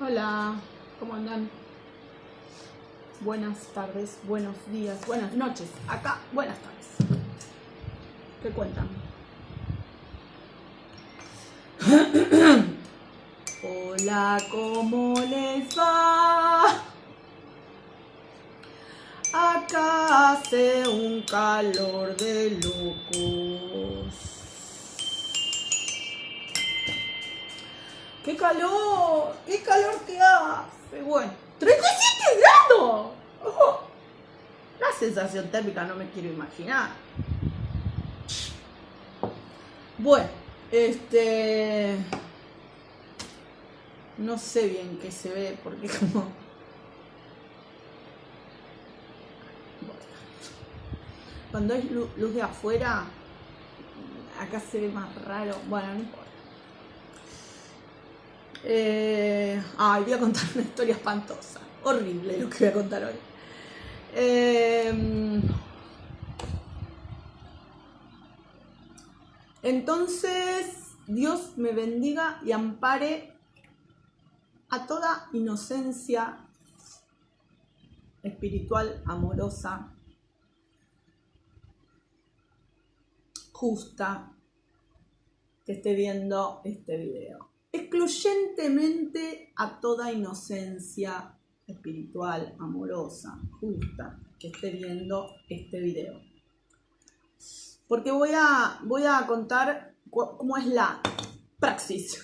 Hola, ¿cómo andan? Buenas tardes, buenos días, buenas noches. Acá, buenas tardes. ¿Qué cuentan? Hola, ¿cómo les va? Acá hace un calor de locos. ¡Qué calor! ¡Qué calor que hace! Bueno, ¡37 grados! ¡Ojo! La sensación térmica no me quiero imaginar. Bueno, no sé bien qué se ve porque como... Cuando es luz de afuera, acá se ve más raro. Bueno, no importa. Voy a contar una historia espantosa. Horrible lo que voy a contar hoy. Entonces, Dios me bendiga y ampare a toda inocencia espiritual, amorosa, justa, que esté viendo este video. Excluyentemente a toda inocencia espiritual, amorosa, justa, que esté viendo este video. Porque voy a contar cómo es la praxis.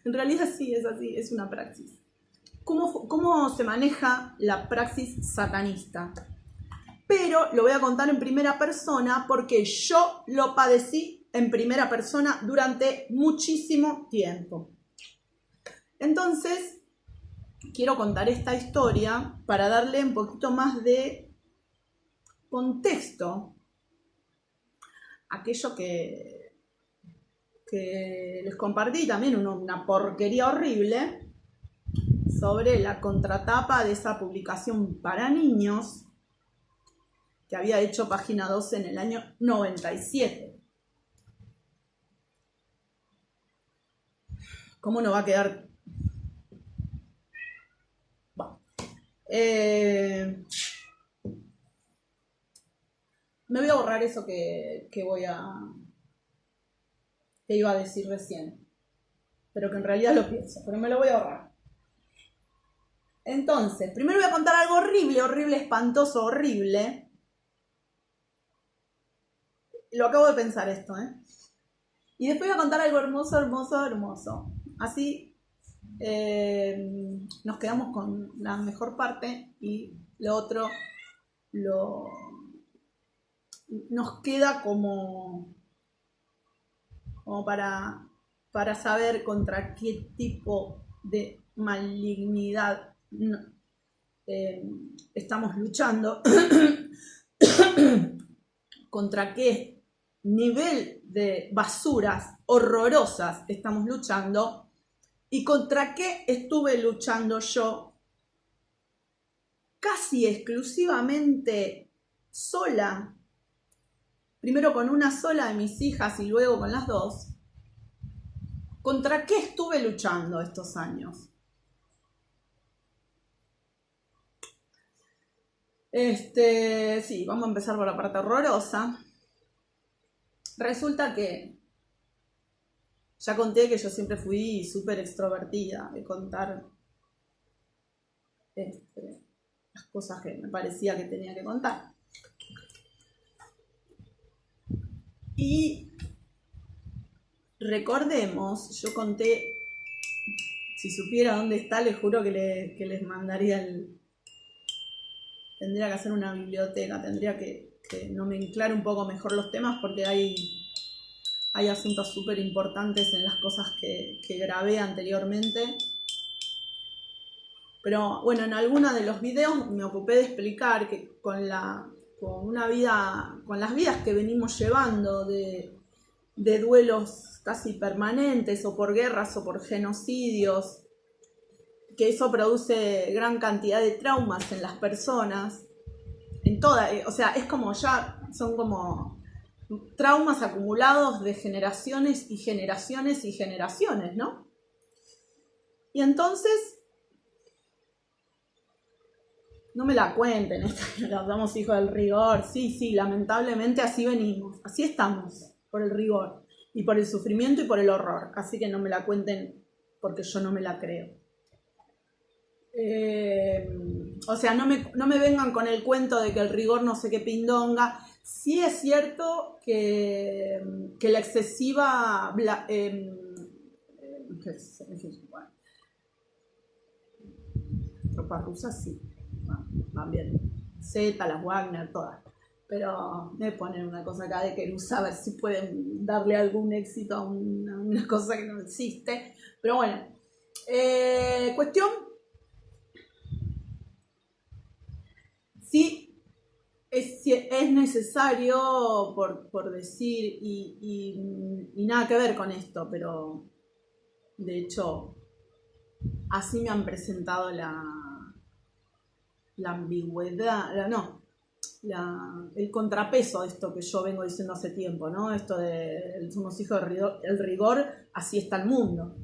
En realidad sí, es así, es una praxis. ¿Cómo se maneja la praxis satanista? Pero lo voy a contar en primera persona porque yo lo padecí en primera persona durante muchísimo tiempo. Entonces, quiero contar esta historia para darle un poquito más de contexto a aquello que les compartí también, una porquería horrible sobre la contratapa de esa publicación para niños que había hecho Página 12 en el año 97. ¿Cómo no va a quedar? Bueno, me voy a borrar eso que iba a decir recién, pero que en realidad lo pienso, pero me lo voy a borrar. Entonces, primero voy a contar algo horrible, espantoso, horrible. Lo acabo de pensar esto, Y después voy a contar algo hermoso. Así nos quedamos con la mejor parte y lo otro nos queda como para saber contra qué tipo de malignidad estamos luchando, contra qué nivel de basuras horrorosas estamos luchando y contra qué estuve luchando yo casi exclusivamente sola, primero con una sola de mis hijas y luego con las dos. ¿Contra qué estuve luchando estos años? Sí, vamos a empezar por la parte horrorosa. Resulta que ya conté que yo siempre fui súper extrovertida de contar las cosas que me parecía que tenía que contar. Y recordemos, yo conté, si supiera dónde está, les juro que les mandaría tendría que hacer una biblioteca, tendría que nomenclar un poco mejor los temas porque hay asuntos súper importantes en las cosas que grabé anteriormente. Pero bueno, en algunos de los videos me ocupé de explicar que con las vidas que venimos llevando de duelos casi permanentes o por guerras o por genocidios, que eso produce gran cantidad de traumas en las personas, o sea, es como ya son como traumas acumulados de generaciones y generaciones y generaciones, ¿no? Y entonces, no me la cuenten, somos hijos del rigor. Sí, lamentablemente así venimos, así estamos, por el rigor, y por el sufrimiento y por el horror. Así que no me la cuenten porque yo no me la creo. O sea, no me vengan con el cuento de que el rigor no sé qué pindonga. Sí es cierto que la excesiva... tropas rusas sí, van bien. Z, las Wagner, todas. Pero me ponen una cosa acá de Querus a ver si pueden darle algún éxito a una cosa que no existe. Pero bueno, cuestión. Sí, es necesario por decir y nada que ver con esto, pero de hecho así me han presentado la ambigüedad, el contrapeso de esto que yo vengo diciendo hace tiempo, ¿no? Esto de somos hijos del rigor, así está el mundo.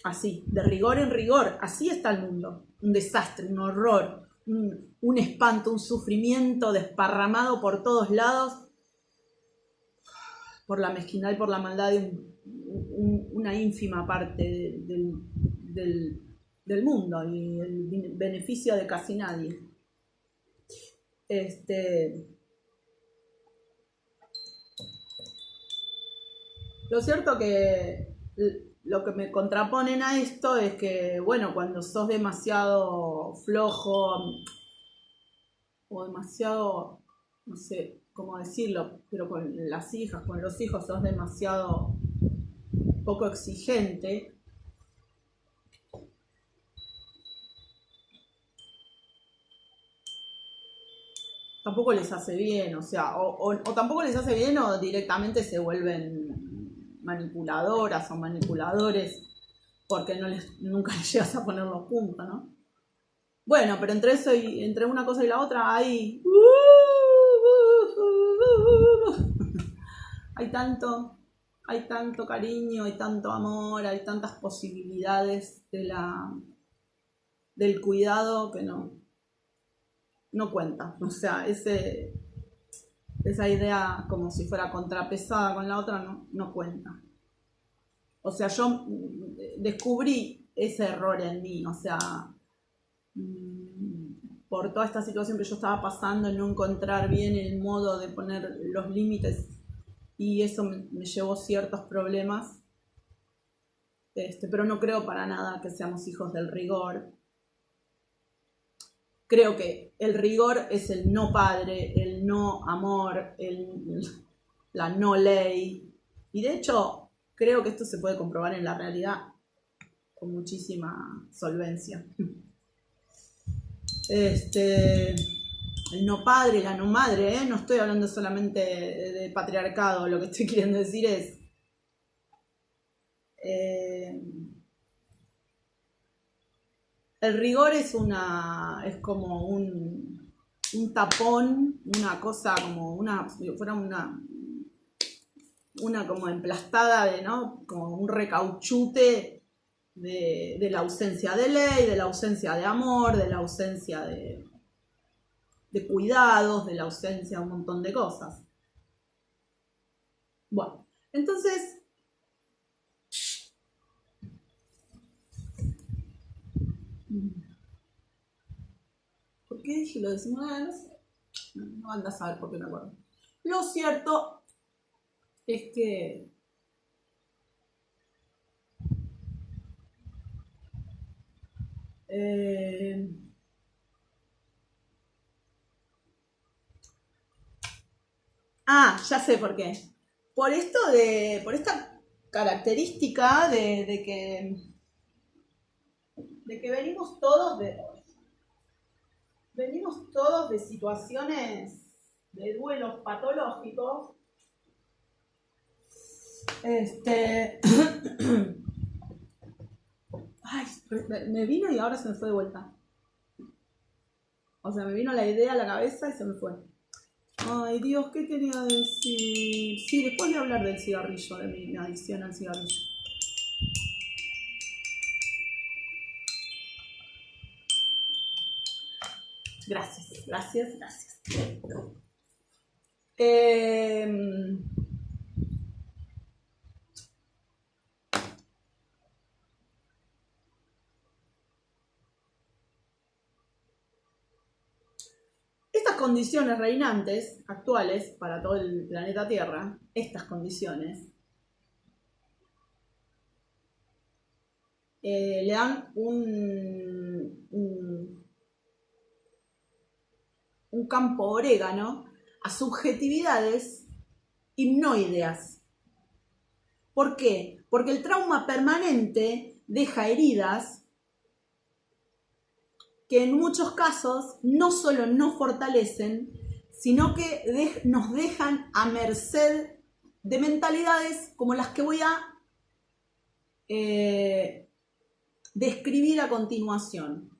Así, de rigor en rigor, así está el mundo. Un desastre, un horror, un espanto, un sufrimiento desparramado por todos lados, por la mezquindad y por la maldad de una ínfima parte del mundo y el beneficio de casi nadie. Lo cierto que lo que me contraponen a esto es que, bueno, cuando sos demasiado flojo o demasiado, no sé cómo decirlo, pero con las hijas, con los hijos sos demasiado poco exigente, tampoco les hace bien, o sea, o tampoco les hace bien o directamente se vuelven manipuladoras o manipuladores porque nunca les llegas a poner los puntos, ¿no? Bueno, pero entre una cosa y la otra hay hay tanto cariño, hay tanto amor, hay tantas posibilidades del cuidado que no cuenta. O sea, esa idea como si fuera contrapesada con la otra no cuenta. O sea, yo descubrí ese error en mí, o sea, por toda esta situación que yo estaba pasando, en no encontrar bien el modo de poner los límites, y eso me llevó ciertos problemas, pero no creo para nada que seamos hijos del rigor. Creo que el rigor es el no padre, el no amor, la no ley, y de hecho creo que esto se puede comprobar en la realidad con muchísima solvencia. El no padre, la no madre, no estoy hablando solamente de patriarcado, lo que estoy queriendo decir es el rigor es como un tapón, una cosa como si fuera una como emplastada ¿no? Como un recauchute de la ausencia de ley, de la ausencia de amor, de la ausencia de cuidados, de la ausencia de un montón de cosas. Bueno, entonces, ¿por qué dije lo de Simón? No andas a saber por qué me acuerdo. Lo cierto es que ya sé por qué. Por esta característica de que venimos todos de situaciones de duelos patológicos. Ay, me vino y ahora se me fue de vuelta. O sea, me vino la idea a la cabeza y se me fue. Ay, Dios, ¿qué quería decir? Sí, después de hablar del cigarrillo, de mi adicción al cigarrillo. Gracias, gracias, gracias. Estas condiciones reinantes, actuales, para todo el planeta Tierra, estas condiciones, le dan un campo orégano a subjetividades hipnoideas. ¿Por qué? Porque el trauma permanente deja heridas que en muchos casos no solo no fortalecen, sino que nos dejan a merced de mentalidades como las que voy a describir a continuación.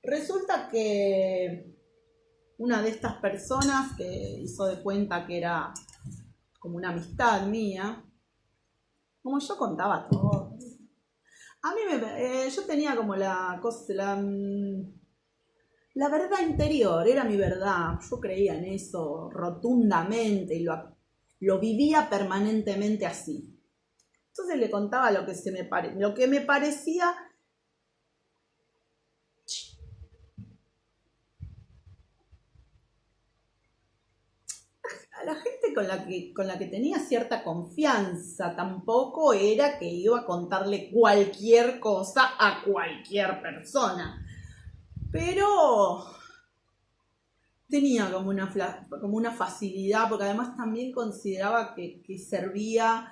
Resulta que una de estas personas que hizo de cuenta que era como una amistad mía, como yo contaba todo, a mí yo tenía como la verdad interior, era mi verdad, yo creía en eso rotundamente y lo vivía permanentemente así. Entonces le contaba lo que me parecía. A la gente con la que tenía cierta confianza, tampoco era que iba a contarle cualquier cosa a cualquier persona, pero tenía como una facilidad, porque además también consideraba que servía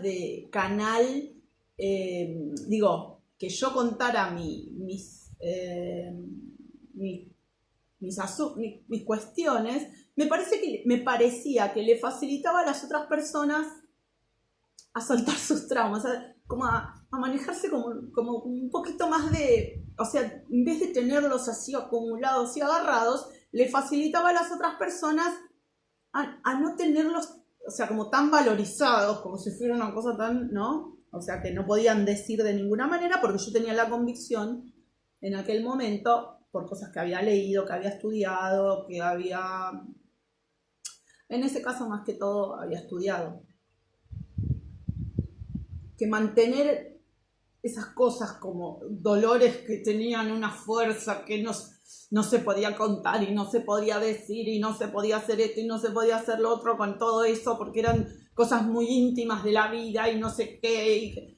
de canal, que yo contara mis cuestiones, me parecía que le facilitaba a las otras personas a soltar sus traumas, como a manejarse como un poquito más o sea, en vez de tenerlos así acumulados y agarrados, le facilitaba a las otras personas a no tenerlos, o sea, como tan valorizados, como si fuera una cosa tan, ¿no? O sea, que no podían decir de ninguna manera, porque yo tenía la convicción en aquel momento, por cosas que había leído, que había estudiado, en ese caso más que todo había estudiado, que mantener esas cosas como dolores que tenían una fuerza que no se podía contar y no se podía decir y no se podía hacer esto y no se podía hacer lo otro con todo eso porque eran cosas muy íntimas de la vida y no sé qué.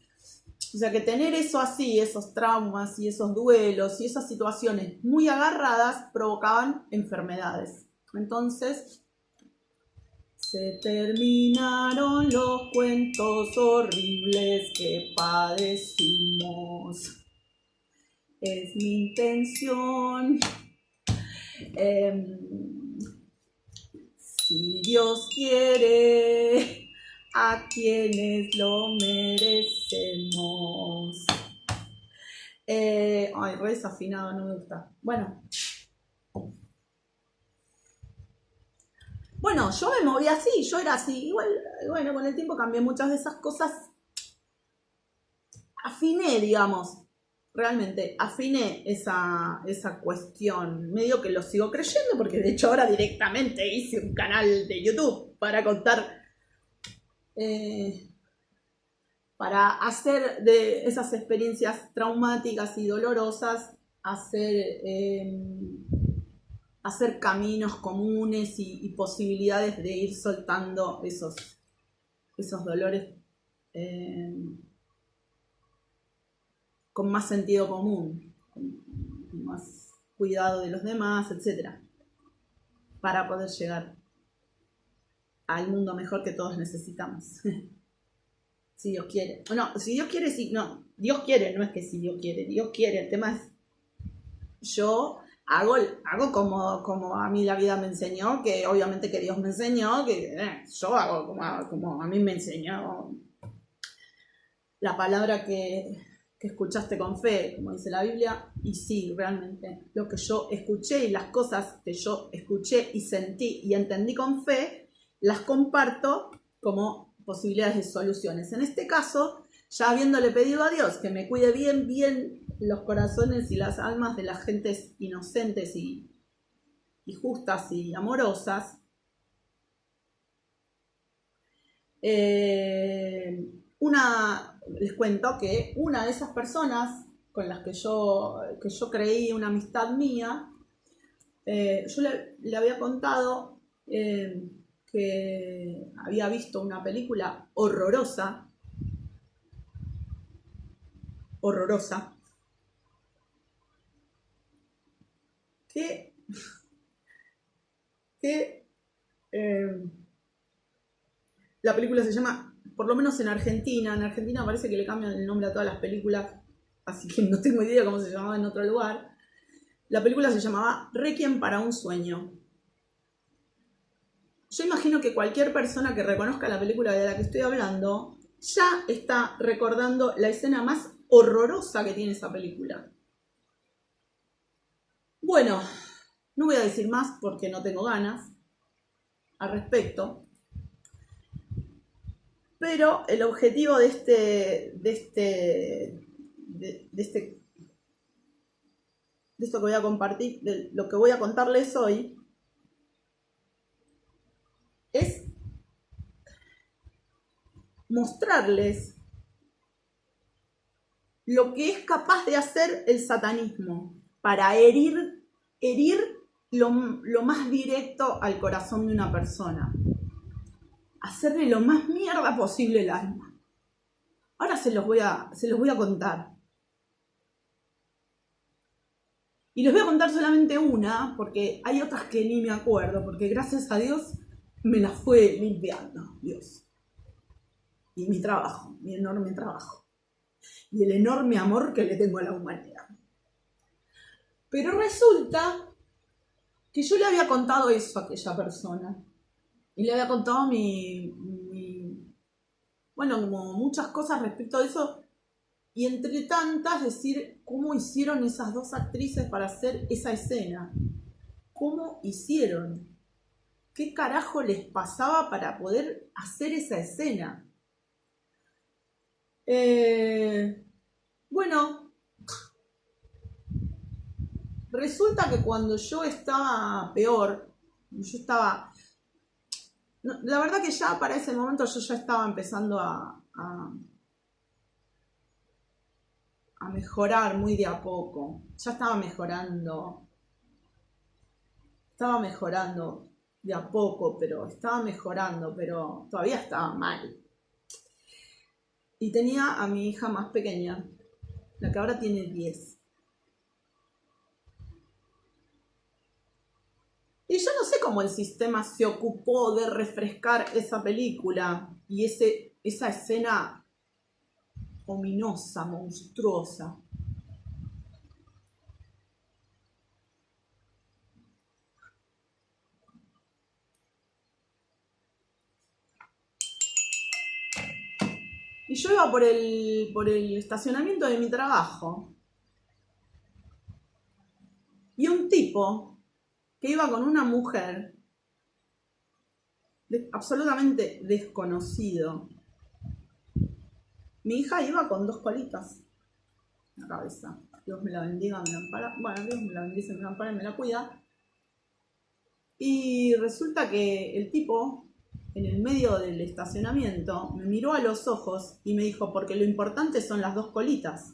O sea, que tener eso así, esos traumas y esos duelos y esas situaciones muy agarradas provocaban enfermedades. Entonces, se terminaron los cuentos horribles que padecimos. Es mi intención. Si Dios quiere, a quienes lo merecemos. Re desafinado, no me gusta. Bueno, yo me movía así, yo era así. Igual, bueno, con el tiempo cambié muchas de esas cosas. Afiné, digamos, realmente afiné esa cuestión. Medio que lo sigo creyendo, porque de hecho ahora directamente hice un canal de YouTube para contar, para hacer de esas experiencias traumáticas y dolorosas, hacer caminos comunes y posibilidades de ir soltando esos dolores con más sentido común, con más cuidado de los demás, etc. Para poder llegar al mundo mejor que todos necesitamos. Si Dios quiere. No, si Dios quiere, sí, no. Dios quiere, no es que si Dios quiere. Dios quiere. El tema es, yo hago como a mí la vida me enseñó, que obviamente que Dios me enseñó, que yo hago como a mí me enseñó. La palabra que que escuchaste con fe, como dice la Biblia, y sí, realmente lo que yo escuché y las cosas que yo escuché y sentí y entendí con fe, las comparto como posibilidades de soluciones. En este caso, ya habiéndole pedido a Dios que me cuide bien, bien los corazones y las almas de las gentes inocentes y justas y amorosas, les cuento que una de esas personas con las que yo creí una amistad mía, yo le había contado que había visto una película horrorosa, que la película se llama, por lo menos en Argentina parece que le cambian el nombre a todas las películas, así que no tengo idea cómo se llamaba en otro lugar. La película se llamaba Requiem para un sueño. Yo imagino que cualquier persona que reconozca la película de la que estoy hablando ya está recordando la escena más horrorosa que tiene esa película. Bueno, no voy a decir más porque no tengo ganas al respecto. Pero el objetivo de esto que voy a compartir, de lo que voy a contarles hoy, es mostrarles lo que es capaz de hacer el satanismo para herir lo más directo al corazón de una persona. Hacerle lo más mierda posible el alma. Ahora se los voy a contar. Y les voy a contar solamente una, porque hay otras que ni me acuerdo, porque gracias a Dios me las fue limpiando, Dios. Y mi trabajo, mi enorme trabajo. Y el enorme amor que le tengo a la humanidad. Pero resulta que yo le había contado eso a aquella persona. Y le había contado bueno, como muchas cosas respecto a eso. Y entre tantas decir cómo hicieron esas dos actrices para hacer esa escena. ¿Cómo hicieron? ¿Qué carajo les pasaba para poder hacer esa escena? Bueno, resulta que cuando yo estaba peor, la verdad que ya para ese momento yo ya estaba empezando a mejorar muy de a poco. Ya estaba mejorando de a poco, pero todavía estaba mal. Y tenía a mi hija más pequeña, la que ahora tiene 10. Y yo no sé cómo el sistema se ocupó de refrescar esa película y esa escena ominosa, monstruosa. Y yo iba por el estacionamiento de mi trabajo. Y un tipo que iba con una mujer absolutamente desconocido. Mi hija iba con 2 colitas en la cabeza. Dios me la bendiga, me la ampara. Bueno, Dios me la bendice, me la ampara y me la cuida. Y resulta que el tipo, en el medio del estacionamiento, me miró a los ojos y me dijo, porque lo importante son las 2 colitas.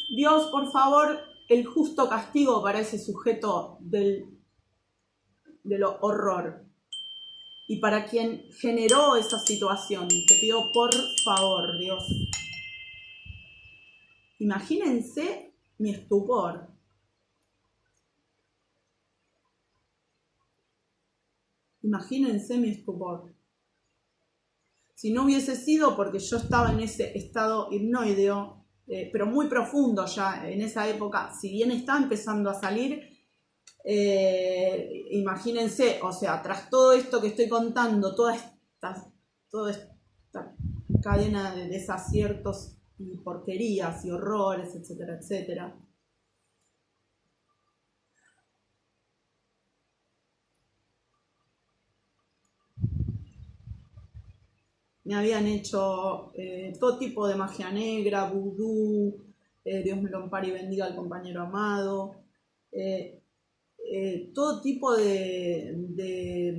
Dios, por favor, el justo castigo para ese sujeto de lo horror. Y para quien generó esa situación, te pido por favor, Dios. Imagínense mi estupor. Imagínense mi estupor. Si no hubiese sido porque yo estaba en ese estado hipnoideo, pero muy profundo ya en esa época, si bien estaba empezando a salir, imagínense, o sea, tras todo esto que estoy contando, toda esta cadena de desaciertos y porquerías y horrores, etcétera, etcétera. Me habían hecho todo tipo de magia negra, vudú, Dios me lo ampare y bendiga al compañero amado, todo tipo de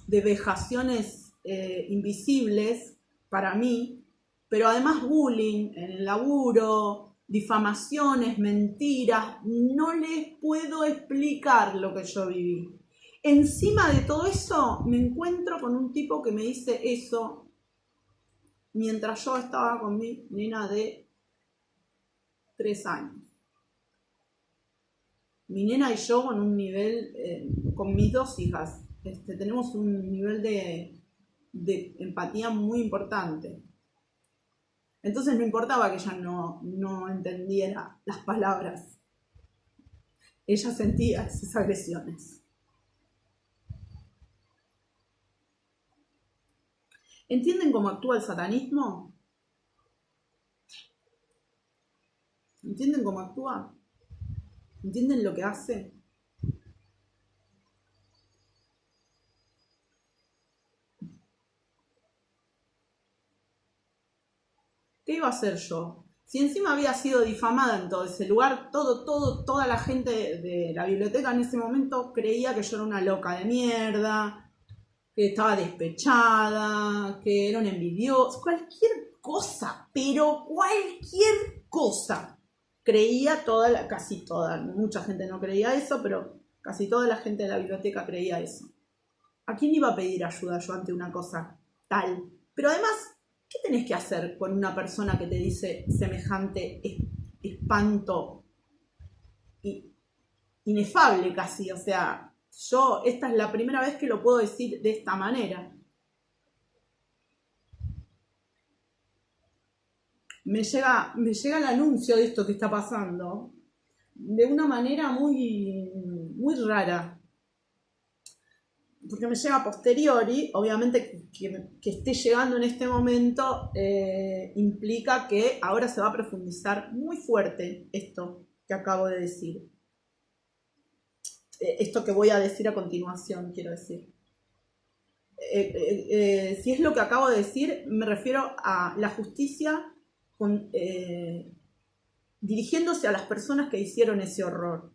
vejaciones invisibles para mí, pero además bullying en el laburo, difamaciones, mentiras, no les puedo explicar lo que yo viví. Encima de todo eso, me encuentro con un tipo que me dice eso mientras yo estaba con mi nena de 3 años. Mi nena y yo con un nivel, con mis 2 hijas, tenemos un nivel de empatía muy importante. Entonces no importaba que ella no entendiera las palabras. Ella sentía esas agresiones. ¿Entienden cómo actúa el satanismo? ¿Entienden cómo actúa? ¿Entienden lo que hace? ¿Qué iba a hacer yo? Si encima había sido difamada en todo ese lugar, toda la gente de la biblioteca en ese momento creía que yo era una loca de mierda, que estaba despechada, que era un envidioso, cualquier cosa, pero cualquier cosa. Creía casi toda, mucha gente no creía eso, pero casi toda la gente de la biblioteca creía eso. ¿A quién iba a pedir ayuda yo ante una cosa tal? Pero además, ¿qué tenés que hacer con una persona que te dice semejante espanto inefable casi? O sea, esta es la primera vez que lo puedo decir de esta manera. Me llega el anuncio de esto que está pasando de una manera muy, muy rara. Porque me llega a posteriori, obviamente que esté llegando en este momento implica que ahora se va a profundizar muy fuerte esto que acabo de decir. Esto que voy a decir a continuación, quiero decir. Si es lo que acabo de decir, me refiero a la justicia dirigiéndose a las personas que hicieron ese horror.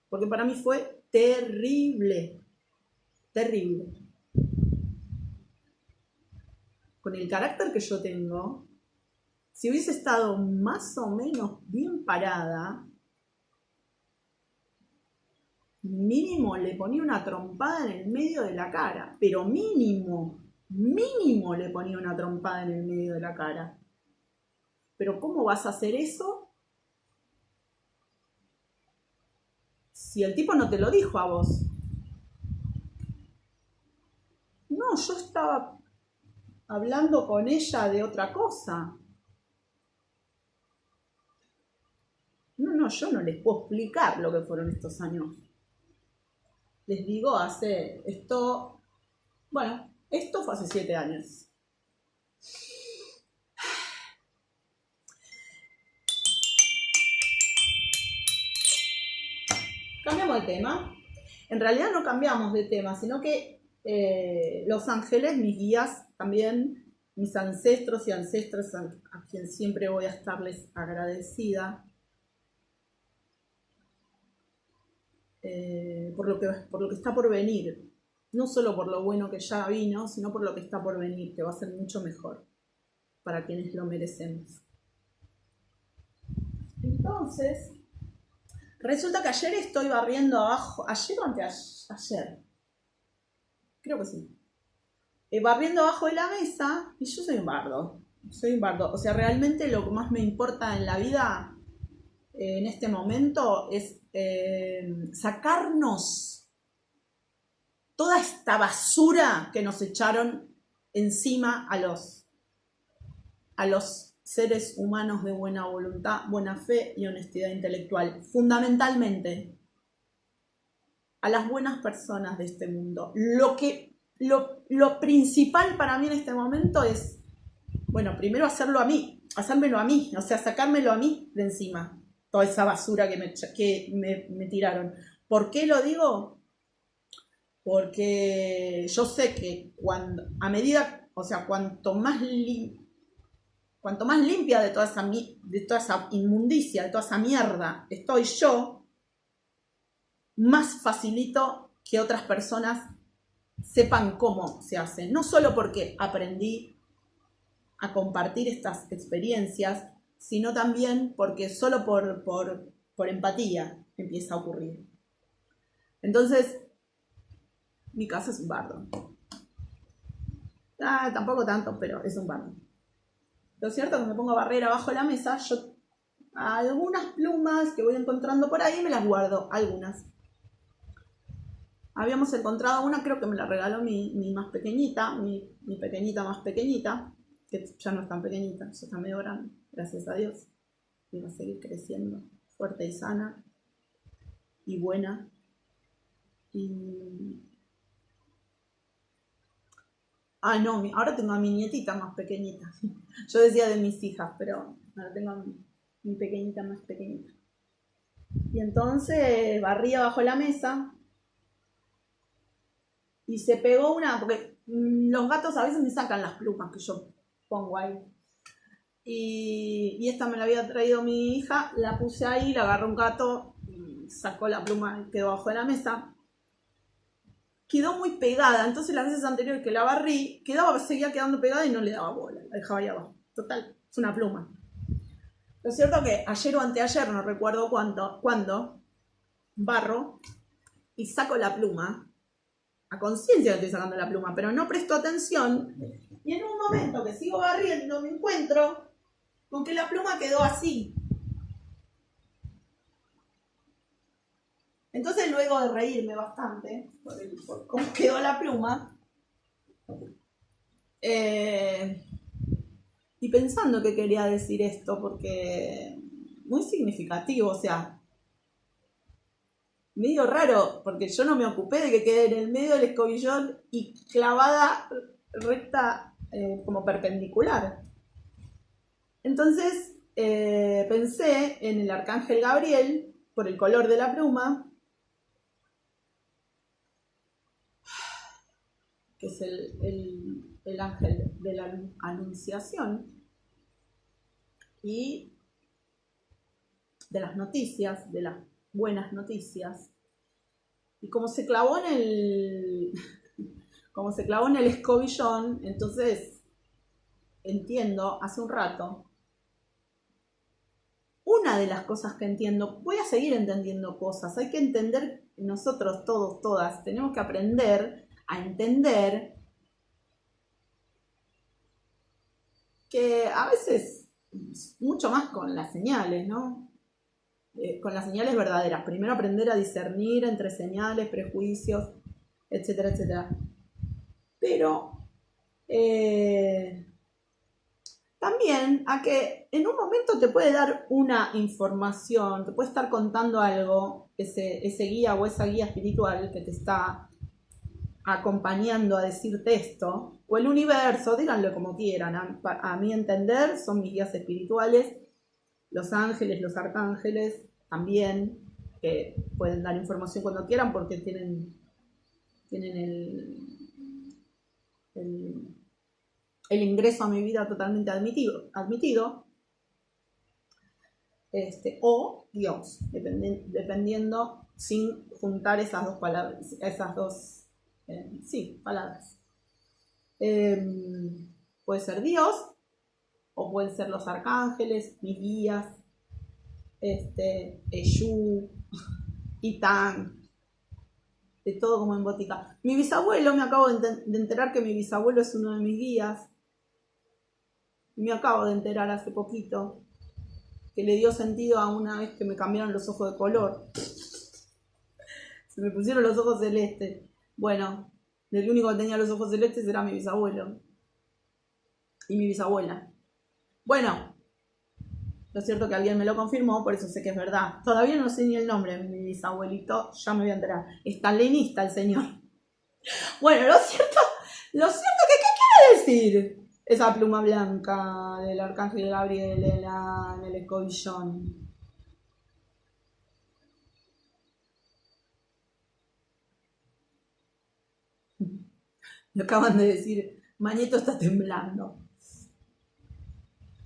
Porque para mí fue terrible. Terrible. Con el carácter que yo tengo, si hubiese estado más o menos bien parada, mínimo le ponía una trompada en el medio de la cara, pero mínimo le ponía una trompada en el medio de la cara. Pero ¿cómo vas a hacer eso si el tipo no te lo dijo a vos? No, yo estaba hablando con ella de otra cosa. No, yo no les puedo explicar lo que fueron estos años. Les digo, esto fue hace 7 años. Cambiamos de tema. En realidad no cambiamos de tema, sino que los ángeles, mis guías también, mis ancestros y ancestras, a quien siempre voy a estarles agradecida, por lo que está por venir, no solo por lo bueno que ya vino, sino por lo que está por venir, que va a ser mucho mejor para quienes lo merecemos. Entonces, resulta que ayer estoy barriendo abajo, ayer o anteayer, creo que sí, barriendo abajo de la mesa, y yo soy un bardo, o sea, realmente lo que más me importa en la vida en este momento es sacarnos toda esta basura que nos echaron encima a los seres humanos de buena voluntad, buena fe y honestidad intelectual. Fundamentalmente, a las buenas personas de este mundo. Lo principal para mí en este momento es, bueno, primero hacérmelo a mí, o sea, sacármelo a mí de encima, toda esa basura que me tiraron. ¿Por qué lo digo? Porque yo sé que cuanto más limpia de toda esa inmundicia, de toda esa mierda estoy yo, más facilito que otras personas sepan cómo se hace. No solo porque aprendí a compartir estas experiencias, sino también porque solo por empatía empieza a ocurrir. Entonces, mi casa es un bardo. Tampoco tanto, pero es un bardo. Lo cierto es que me pongo a barrer abajo de la mesa, yo algunas plumas que voy encontrando por ahí me las guardo, algunas. Habíamos encontrado una, creo que me la regaló mi más pequeñita, mi pequeñita más pequeñita, que ya no es tan pequeñita, ya está medio grande, gracias a Dios. Y va a seguir creciendo, fuerte y sana, y buena. No, ahora tengo a mi nietita más pequeñita. Yo decía de mis hijas, pero ahora tengo a mi pequeñita más pequeñita. Y entonces barrí abajo la mesa y se pegó una, porque los gatos a veces me sacan las plumas que yo pongo ahí. Y esta me la había traído mi hija, la puse ahí, la agarró un gato, sacó la pluma y quedó abajo de la mesa. Quedó muy pegada, entonces las veces anteriores que la barrí, seguía quedando pegada y no le daba bola, la dejaba ahí abajo. Total, es una pluma. Lo cierto es que ayer o anteayer, no recuerdo cuándo, barro y saco la pluma, a conciencia que estoy sacando la pluma, pero no presto atención, y en un momento que sigo barriendo me encuentro con que la pluma quedó así. Entonces, luego de reírme bastante por cómo quedó la pluma, y pensando que quería decir esto, porque muy significativo, o sea, medio raro, porque yo no me ocupé de que quede en el medio del escobillón y clavada recta, como perpendicular. Entonces pensé en el arcángel Gabriel por el color de la pluma, que es el ángel de la anunciación y de las noticias, de las buenas noticias. Y como se clavó en el escobillón, entonces entiendo hace un rato. Una de las cosas que entiendo, voy a seguir entendiendo cosas, hay que entender, nosotros todos, todas, tenemos que aprender a entender que a veces, mucho más con las señales, ¿no? Con las señales verdaderas. Primero aprender a discernir entre señales, prejuicios, etcétera, etcétera. Pero también a que en un momento te puede dar una información, te puede estar contando algo, ese guía o esa guía espiritual que te está acompañando a decirte esto, o el universo, díganlo como quieran, a mi entender son mis guías espirituales, los ángeles, los arcángeles también, que pueden dar información cuando quieran porque tienen el ingreso a mi vida totalmente admitido, o Dios, dependiendo, sin juntar esas dos palabras, palabras. Puede ser Dios, o pueden ser los arcángeles, mis guías, Eshu, Itán, de todo como en botica. Mi bisabuelo, me acabo de enterar que mi bisabuelo es uno de mis guías. Me acabo de enterar hace poquito que le dio sentido a una vez que me cambiaron los ojos de color. Se me pusieron los ojos celestes. Bueno, el único que tenía los ojos celestes era mi bisabuelo y mi bisabuela. Bueno, lo cierto que alguien me lo confirmó, por eso sé que es verdad. Todavía no sé ni el nombre de mi bisabuelito, ya me voy a enterar. Stalinista el señor. Bueno, lo cierto que, ¿qué quiere decir esa pluma blanca del arcángel Gabriel en el escobillón? Me acaban de decir, Mañeto está temblando.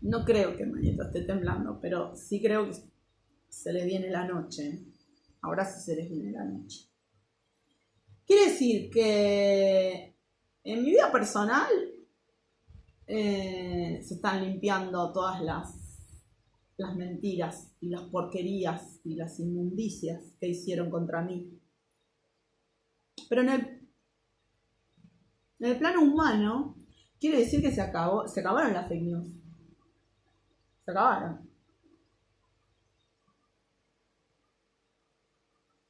No creo que Mañeto esté temblando, pero sí creo que se le viene la noche. Ahora sí se les viene la noche. Quiere decir que en mi vida personal se están limpiando todas las mentiras y las porquerías y las inmundicias que hicieron contra mí. Pero en el plano humano, quiere decir que se acabaron las fake news. Se acabaron.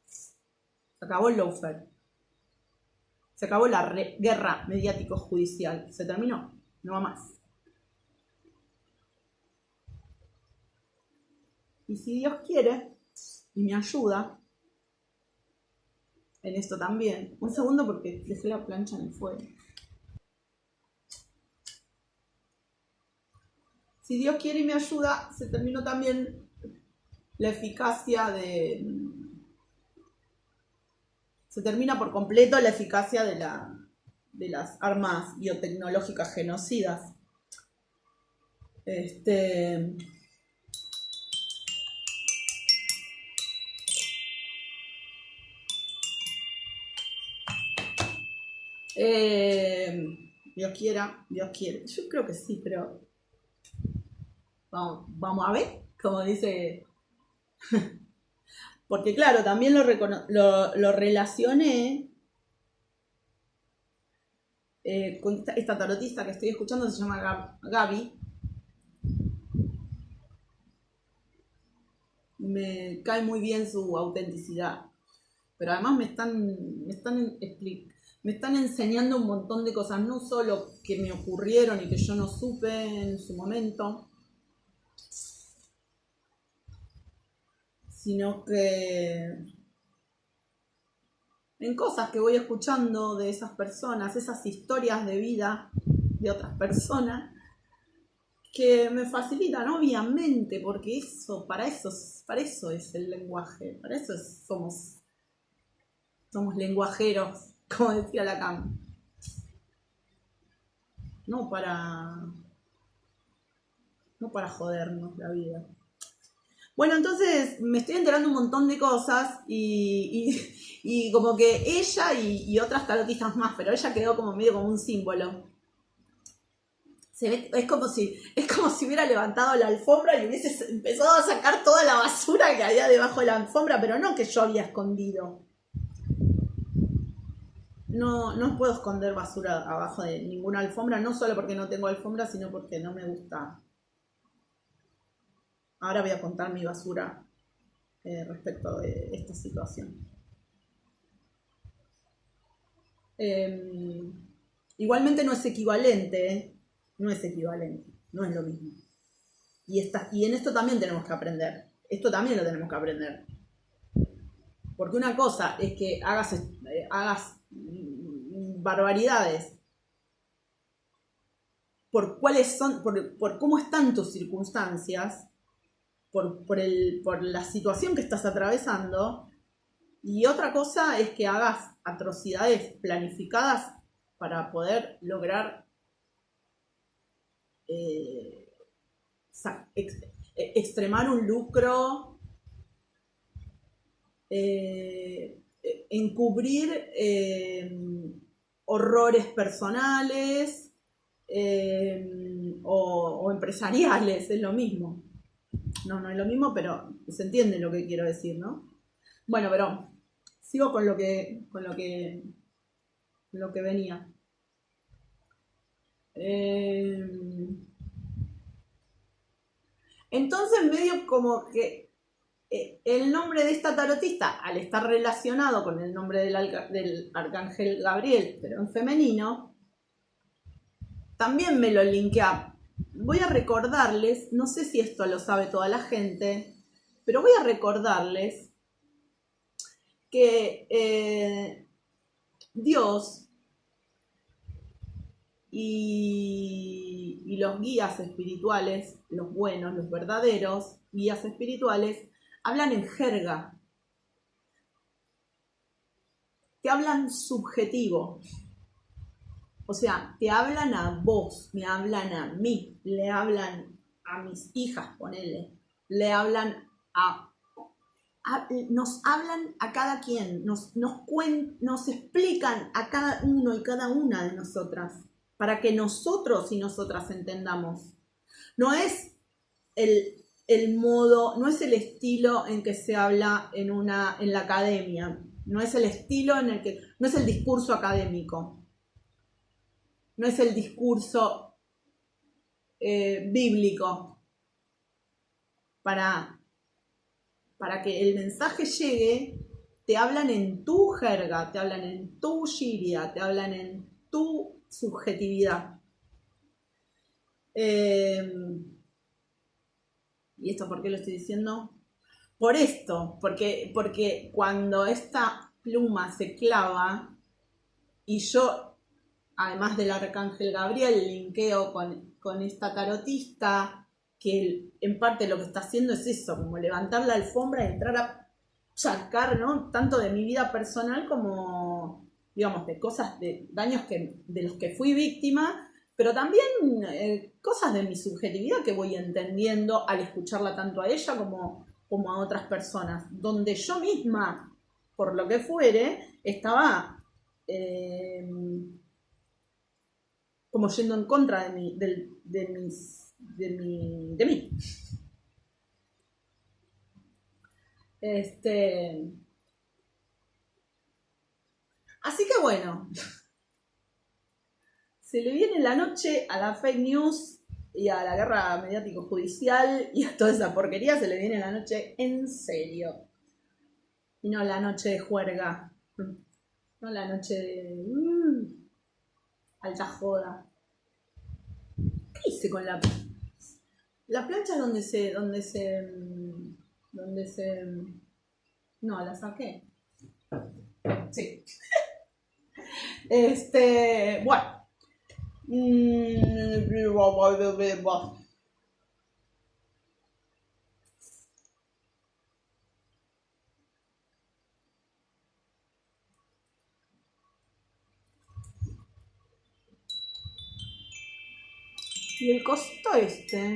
Se acabó el lawfare. Se acabó la guerra mediático-judicial. Se terminó. No va más. Y si Dios quiere y me ayuda en esto también. Un segundo porque dejé la plancha en el fuego. Si Dios quiere y me ayuda, se terminó también la eficacia de... Se termina por completo la eficacia de las armas biotecnológicas genocidas. Dios quiera, Dios quiere. Yo creo que sí, pero vamos a ver, como dice. Porque claro, también lo relacioné con esta tarotista que estoy escuchando, se llama Gaby. Me cae muy bien su autenticidad. Pero además me están enseñando un montón de cosas, no solo que me ocurrieron y que yo no supe en su momento, sino que en cosas que voy escuchando de esas personas, esas historias de vida de otras personas, que me facilitan obviamente, porque para eso es el lenguaje, para eso somos lenguajeros, como decía Lacan. No para jodernos la vida. Bueno, entonces me estoy enterando un montón de cosas y como que ella y otras tarotistas más, pero ella quedó como medio como un símbolo. Es como si hubiera levantado la alfombra y hubiese empezado a sacar toda la basura que había debajo de la alfombra, pero no que yo había escondido. No puedo esconder basura abajo de ninguna alfombra, no solo porque no tengo alfombra, sino porque no me gusta. Ahora voy a contar mi basura respecto de esta situación. Igualmente no es equivalente, no es lo mismo. Y en esto también tenemos que aprender. Esto también lo tenemos que aprender. Porque una cosa es que hagas barbaridades por cuáles son, por cómo están tus circunstancias, por la situación que estás atravesando, y otra cosa es que hagas atrocidades planificadas para poder lograr extremar un lucro, encubrir horrores personales o empresariales, es lo mismo. No es lo mismo, pero se entiende lo que quiero decir, ¿no? Bueno, pero sigo con lo que venía. Entonces medio como que el nombre de esta tarotista, al estar relacionado con el nombre del arcángel Gabriel, pero en femenino, también me lo linkea. Voy a recordarles, no sé si esto lo sabe toda la gente, pero voy a recordarles que Dios y los guías espirituales, los buenos, los verdaderos guías espirituales, hablan en jerga, te hablan subjetivo. O sea, te hablan a vos, me hablan a mí, le hablan a mis hijas, ponele, le hablan nos hablan a cada quien, nos explican a cada uno y cada una de nosotras, para que nosotros y nosotras entendamos. No es el modo, no es el estilo en que se habla en la academia, no es el estilo en el que, no es el discurso académico. No es el discurso bíblico. Para que el mensaje llegue, te hablan en tu jerga, te hablan en tu shiria, te hablan en tu subjetividad. ¿Y esto por qué lo estoy diciendo? Por esto, porque cuando esta pluma se clava y yo, además del arcángel Gabriel, linkeo con esta tarotista, que en parte lo que está haciendo es eso, como levantar la alfombra y entrar a sacar, ¿no? Tanto de mi vida personal como, digamos, de cosas, de daños de los que fui víctima, pero también cosas de mi subjetividad que voy entendiendo al escucharla tanto a ella como a otras personas, donde yo misma, por lo que fuere, estaba como yendo en contra de mí. Así que bueno, se le viene la noche a la fake news y a la guerra mediático-judicial y a toda esa porquería, se le viene la noche en serio. Y no la noche de juerga, no la noche de alta joda. ¿Qué hice con la plancha? Donde se no, la saqué. Sí. Bueno. Y el cosito este.